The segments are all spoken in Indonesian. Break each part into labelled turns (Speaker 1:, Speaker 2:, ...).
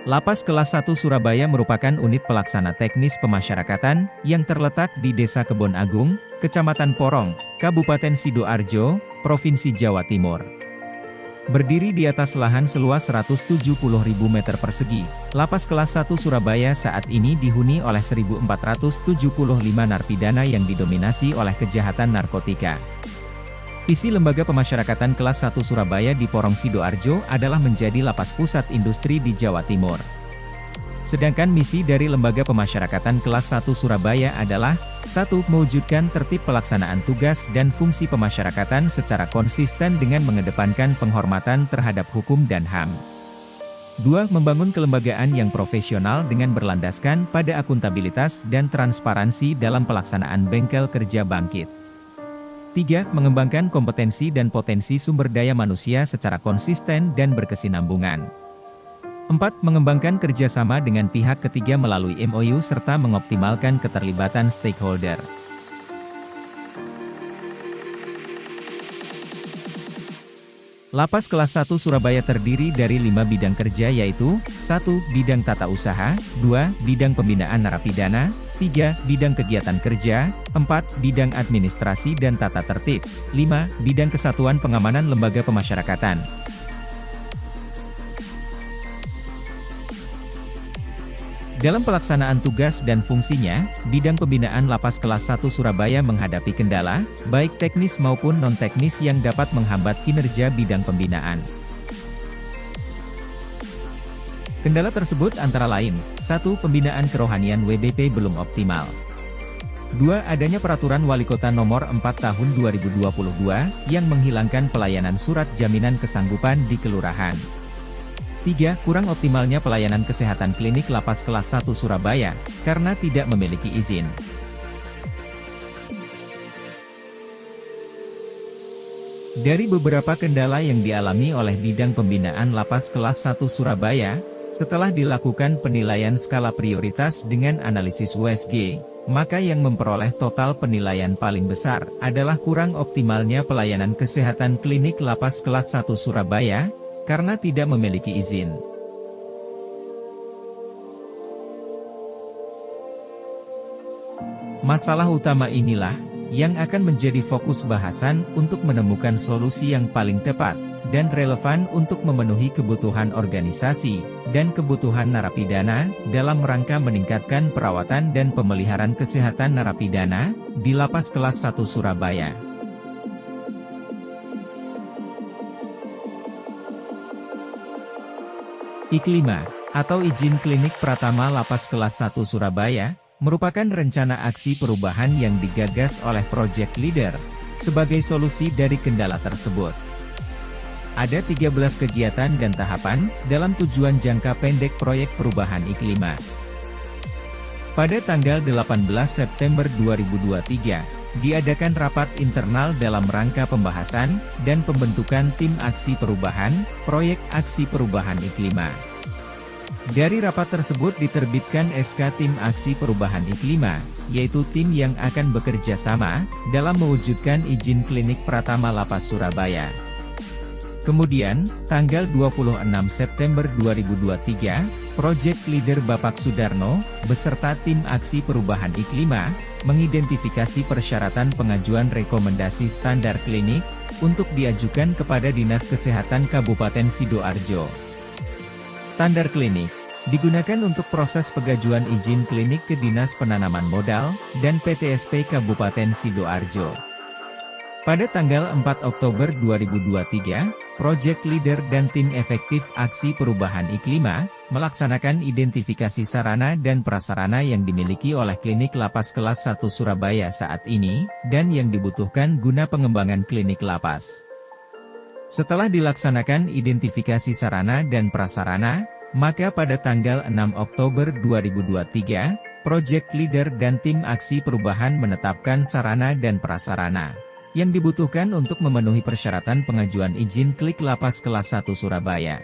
Speaker 1: Lapas Kelas 1 Surabaya merupakan unit pelaksana teknis pemasyarakatan yang terletak di Desa Kebon Agung, Kecamatan Porong, Kabupaten Sidoarjo, Provinsi Jawa Timur. Berdiri di atas lahan seluas 170.000 meter persegi, Lapas Kelas 1 Surabaya saat ini dihuni oleh 1.475 narapidana yang didominasi oleh kejahatan narkotika. Visi Lembaga Pemasyarakatan Kelas 1 Surabaya di Porong Sidoarjo adalah menjadi lapas pusat industri di Jawa Timur. Sedangkan misi dari Lembaga Pemasyarakatan Kelas 1 Surabaya adalah 1. Mewujudkan tertib pelaksanaan tugas dan fungsi pemasyarakatan secara konsisten dengan mengedepankan penghormatan terhadap hukum dan HAM. 2. Membangun kelembagaan yang profesional dengan berlandaskan pada akuntabilitas dan transparansi dalam pelaksanaan bengkel kerja bangkit. 3. Mengembangkan kompetensi dan potensi sumber daya manusia secara konsisten dan berkesinambungan. 4. Mengembangkan kerjasama dengan pihak ketiga melalui MOU serta mengoptimalkan keterlibatan stakeholder. Lapas Kelas 1 Surabaya terdiri dari 5 bidang kerja yaitu 1. Bidang tata usaha, 2. Bidang pembinaan narapidana, 3. Bidang kegiatan kerja, 4. Bidang administrasi dan tata tertib, 5. Bidang kesatuan pengamanan lembaga pemasyarakatan. Dalam pelaksanaan tugas dan fungsinya, bidang pembinaan Lapas Kelas 1 Surabaya menghadapi kendala, baik teknis maupun non-teknis yang dapat menghambat kinerja bidang pembinaan. Kendala tersebut antara lain, 1. Pembinaan kerohanian WBP belum optimal. 2. Adanya Peraturan Wali Kota Nomor 4 Tahun 2022, yang menghilangkan pelayanan surat jaminan kesanggupan di kelurahan. 3. Kurang optimalnya pelayanan kesehatan klinik Lapas Kelas 1 Surabaya, karena tidak memiliki izin. Dari beberapa kendala yang dialami oleh bidang pembinaan Lapas Kelas 1 Surabaya, setelah dilakukan penilaian skala prioritas dengan analisis USG, maka yang memperoleh total penilaian paling besar adalah kurang optimalnya pelayanan kesehatan klinik Lapas Kelas 1 Surabaya, karena tidak memiliki izin. Masalah utama inilah yang akan menjadi fokus bahasan untuk menemukan solusi yang paling tepat dan relevan untuk memenuhi kebutuhan organisasi dan kebutuhan narapidana dalam rangka meningkatkan perawatan dan pemeliharaan kesehatan narapidana di Lapas Kelas 1 Surabaya. I5, atau Izin Klinik Pratama Lapas Kelas 1 Surabaya, merupakan rencana aksi perubahan yang digagas oleh Project Leader, sebagai solusi dari kendala tersebut. Ada 13 kegiatan dan tahapan, dalam tujuan jangka pendek proyek perubahan I5. Pada tanggal 18 September 2023, diadakan rapat internal dalam rangka pembahasan, dan pembentukan tim aksi perubahan, proyek aksi perubahan I5. Dari rapat tersebut diterbitkan SK Tim Aksi Perubahan I5, yaitu tim yang akan bekerja sama, dalam mewujudkan izin klinik Pratama Lapas Surabaya. Kemudian, tanggal 26 September 2023, Project Leader Bapak Sudarno, beserta tim aksi perubahan I5, mengidentifikasi persyaratan pengajuan rekomendasi standar klinik, untuk diajukan kepada Dinas Kesehatan Kabupaten Sidoarjo. Standar klinik digunakan untuk proses pengajuan izin klinik ke Dinas Penanaman Modal dan PTSP Kabupaten Sidoarjo. Pada tanggal 4 Oktober 2023, Project Leader dan tim efektif aksi perubahan I5 melaksanakan identifikasi sarana dan prasarana yang dimiliki oleh klinik Lapas Kelas 1 Surabaya saat ini, dan yang dibutuhkan guna pengembangan klinik lapas. Setelah dilaksanakan identifikasi sarana dan prasarana, maka pada tanggal 6 Oktober 2023, Project Leader dan tim aksi perubahan menetapkan sarana dan prasarana yang dibutuhkan untuk memenuhi persyaratan pengajuan izin klik Lapas Kelas 1 Surabaya.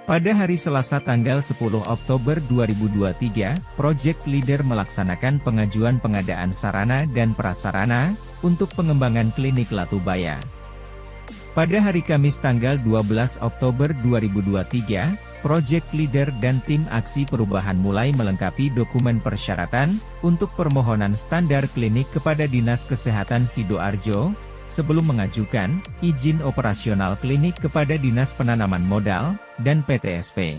Speaker 1: Pada hari Selasa tanggal 10 Oktober 2023, Project Leader melaksanakan pengajuan pengadaan sarana dan prasarana untuk pengembangan klinik Latubaya. Pada hari Kamis tanggal 12 Oktober 2023, Project Leader dan tim aksi perubahan mulai melengkapi dokumen persyaratan untuk permohonan standar klinik kepada Dinas Kesehatan Sidoarjo, sebelum mengajukan izin operasional klinik kepada Dinas Penanaman Modal dan PTSP.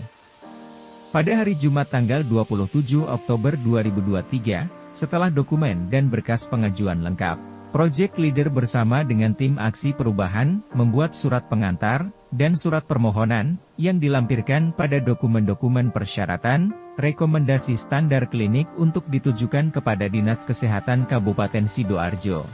Speaker 1: Pada hari Jumat tanggal 27 Oktober 2023, setelah dokumen dan berkas pengajuan lengkap, Project Leader bersama dengan tim aksi perubahan membuat surat pengantar dan surat permohonan yang dilampirkan pada dokumen-dokumen persyaratan, rekomendasi standar klinik untuk ditujukan kepada Dinas Kesehatan Kabupaten Sidoarjo.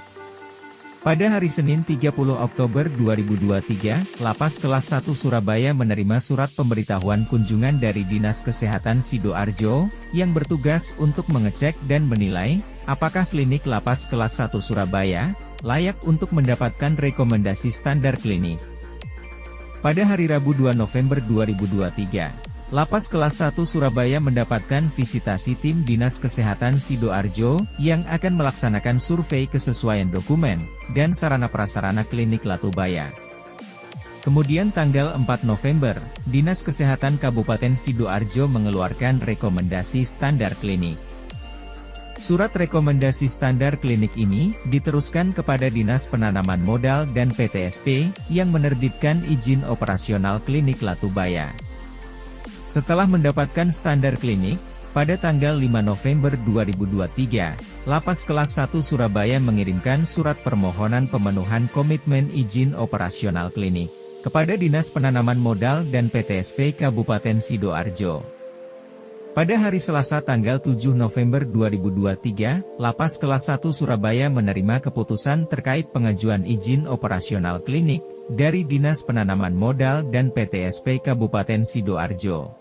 Speaker 1: Pada hari Senin 30 Oktober 2023, Lapas Kelas 1 Surabaya menerima surat pemberitahuan kunjungan dari Dinas Kesehatan Sidoarjo, yang bertugas untuk mengecek dan menilai, apakah klinik Lapas Kelas 1 Surabaya layak untuk mendapatkan rekomendasi standar klinik. Pada hari Rabu 2 November 2023, Lapas Kelas 1 Surabaya mendapatkan visitasi tim Dinas Kesehatan Sidoarjo yang akan melaksanakan survei kesesuaian dokumen dan sarana prasarana klinik Latubaya. Kemudian tanggal 4 November, Dinas Kesehatan Kabupaten Sidoarjo mengeluarkan rekomendasi standar klinik. Surat rekomendasi standar klinik ini diteruskan kepada Dinas Penanaman Modal dan PTSP yang menerbitkan izin operasional klinik Latubaya. Setelah mendapatkan standar klinik, pada tanggal 5 November 2023, Lapas Kelas 1 Surabaya mengirimkan surat permohonan pemenuhan komitmen izin operasional klinik kepada Dinas Penanaman Modal dan PTSP Kabupaten Sidoarjo. Pada hari Selasa tanggal 7 November 2023, Lapas Kelas 1 Surabaya menerima keputusan terkait pengajuan izin operasional klinik dari Dinas Penanaman Modal dan PTSP Kabupaten Sidoarjo.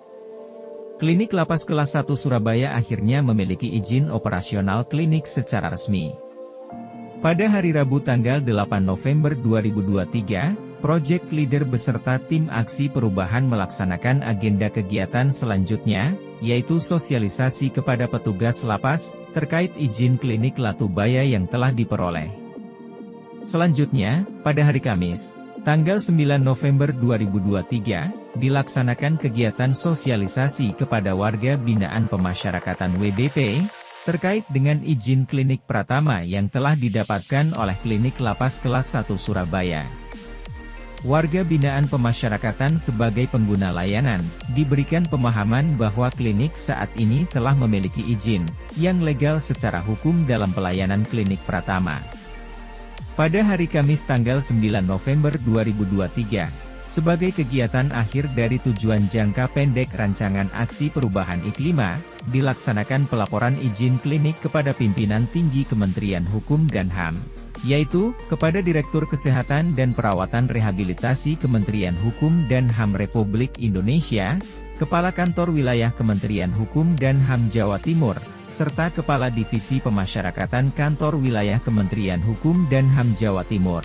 Speaker 1: Klinik Lapas Kelas 1 Surabaya akhirnya memiliki izin operasional klinik secara resmi. Pada hari Rabu tanggal 8 November 2023, Project Leader beserta tim aksi perubahan melaksanakan agenda kegiatan selanjutnya, yaitu sosialisasi kepada petugas lapas terkait izin klinik Latubaya yang telah diperoleh. Selanjutnya, pada hari Kamis, tanggal 9 November 2023, dilaksanakan kegiatan sosialisasi kepada warga binaan pemasyarakatan WBP, terkait dengan izin klinik Pratama yang telah didapatkan oleh klinik Lapas Kelas 1 Surabaya. Warga binaan pemasyarakatan sebagai pengguna layanan, diberikan pemahaman bahwa klinik saat ini telah memiliki izin, yang legal secara hukum dalam pelayanan klinik Pratama. Pada hari Kamis tanggal 9 November 2023, sebagai kegiatan akhir dari tujuan jangka pendek rancangan aksi perubahan IK5, dilaksanakan pelaporan izin klinik kepada pimpinan tinggi Kementerian Hukum dan HAM, yaitu, kepada Direktur Kesehatan dan Perawatan Rehabilitasi Kementerian Hukum dan HAM Republik Indonesia, Kepala Kantor Wilayah Kementerian Hukum dan HAM Jawa Timur, serta Kepala Divisi Pemasyarakatan Kantor Wilayah Kementerian Hukum dan HAM Jawa Timur.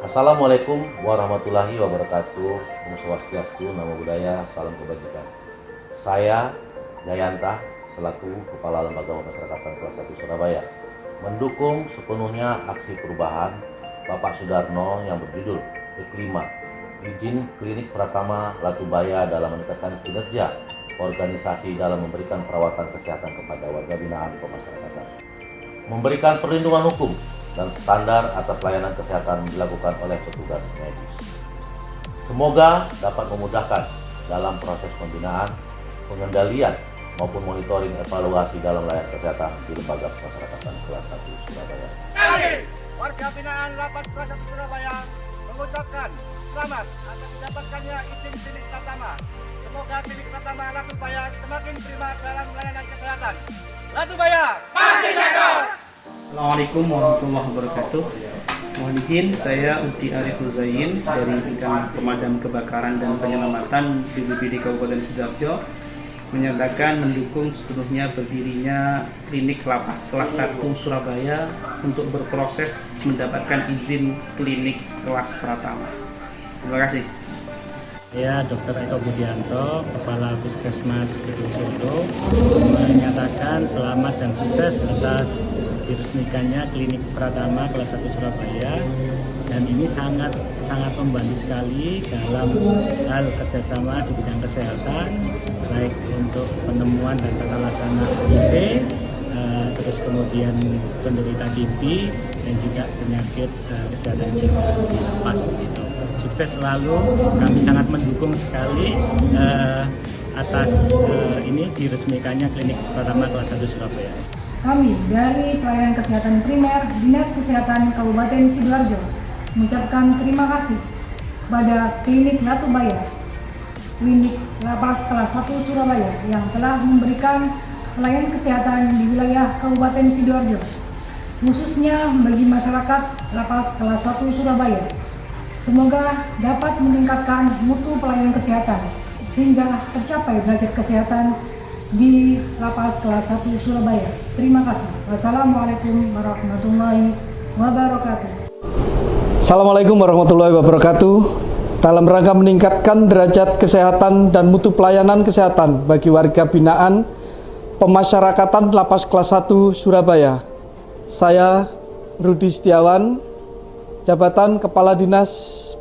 Speaker 2: Assalamualaikum warahmatullahi wabarakatuh. Om Swastiastu, Namo Buddhaya, salam kebajikan. Saya Jayanta selaku Kepala Lembaga Pemasyarakatan Kelas 1 Surabaya mendukung sepenuhnya aksi perubahan Bapak Sudarno yang berjudul IK5, izin klinik Pratama Latubaya dalam meningkatkan kinerja organisasi dalam memberikan perawatan kesehatan kepada warga binaan pemasyarakatan, memberikan perlindungan hukum dan standar atas layanan kesehatan dilakukan oleh petugas medis. Semoga dapat memudahkan dalam proses pembinaan, pengendalian, maupun monitoring evaluasi dalam layanan kesehatan di Lembaga Pemasyarakatan Kelas 1 Surabaya.
Speaker 3: Kami, warga binaan Lapas Kelas 1 Surabaya, mengucapkan selamat atas mendapatkannya izin klinik Pratama. Semoga klinik Pratama Latubaya semakin prima dalam layanan kesehatan. Latubaya pasti jago!
Speaker 4: Assalamualaikum warahmatullahi wabarakatuh. Mohon izin, saya Uti Arif Huzain dari Bidang Pemadam Kebakaran dan Penyelamatan BPBD Kabupaten Sidoarjo menyatakan mendukung sepenuhnya berdirinya klinik lapas kelas 1 Surabaya untuk berproses mendapatkan izin klinik kelas Pratama. Terima kasih.
Speaker 5: Saya Dr. Eko Budianto, Kepala Puskesmas Gedung Solo, menyatakan selamat dan sukses atas diresmikannya klinik Pratama kelas 1 Surabaya, dan ini sangat membantu sekali dalam hal kerjasama di bidang kesehatan, baik untuk penemuan dan tata laksana HIV, terus kemudian penderita TB dan juga penyakit kesehatan jiwa di lapas gitu. Sukses selalu, kami sangat mendukung sekali atas ini diresmikannya klinik Pratama kelas 1 Surabaya.
Speaker 6: Kami dari Pelayanan Kesehatan Primer Dinas Kesehatan Kabupaten Sidoarjo mengucapkan terima kasih pada Klinik Latubaya, Klinik Lapas kelas 1 Surabaya yang telah memberikan pelayanan kesehatan di wilayah Kabupaten Sidoarjo, khususnya bagi masyarakat Lapas kelas 1 Surabaya. Semoga dapat meningkatkan mutu pelayanan kesehatan sehingga tercapai derajat kesehatan di Lapas kelas 1 Surabaya. Terima kasih. Wassalamualaikum warahmatullahi wabarakatuh.
Speaker 7: Assalamualaikum warahmatullahi wabarakatuh. Dalam rangka meningkatkan derajat kesehatan dan mutu pelayanan kesehatan bagi warga binaan pemasyarakatan Lapas kelas 1 Surabaya, saya Rudi Setiawan, Jabatan Kepala Dinas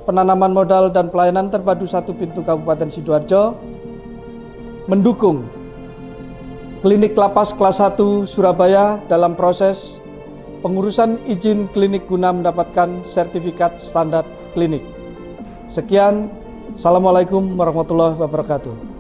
Speaker 7: Penanaman Modal dan Pelayanan Terpadu 1 Pintu Kabupaten Sidoarjo, mendukung Klinik Lapas kelas 1 Surabaya dalam proses pengurusan izin klinik guna mendapatkan sertifikat standar klinik. Sekian, Assalamualaikum warahmatullahi wabarakatuh.